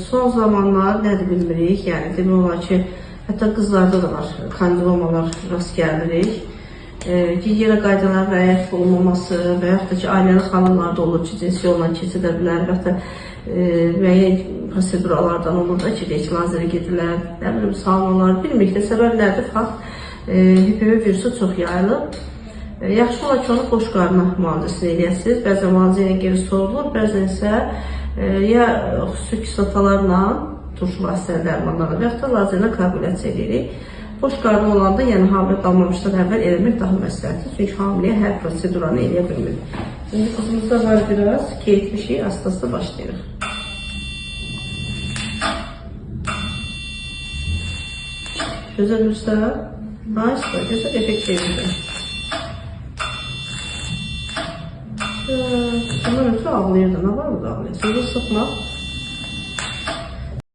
Son zamanlar nədir bilmirik, yəni demək olar ki, hətta qızlarda da var, kondilomalar rast gəlirik. Gigiyena qaydalarına rəayət olunmaması və yaxud da ki, ailəli xanımlarda olur ki, cinsi yolla keçidə bilər və yaxud da müəyyən proseduralardan olur da ki, lazerə gedirlər, nə bilim, salmalar, bilmirikdə səbəblərdir, fakt, HPV virusu çox yayılıb. Yaxşı olar ki, onu boş qarına müalicəsini eləyəsiniz, bəzən müalicə ilə geri sorulur, bəzən isə ya xüsusi kislotalarla, turşu vasitəli dərmanlarla və yaxud da lazerlə koagulyasiya edirik. Boş qarnı olanda, yəni hamilə qalmamışdan əvvəl eləmək daha məsləhətdir, çünki hamiləyə hər proseduranı eləyə bilmirik. İndi qızımızda var biraz, keyitmişik, asta-asta başlayırıq. Gözəl üstə, nice, gözəl effekt verir. Bundan ötürü ağlayırdı, nə var mı da ağlayır? Sözü sıxmaq.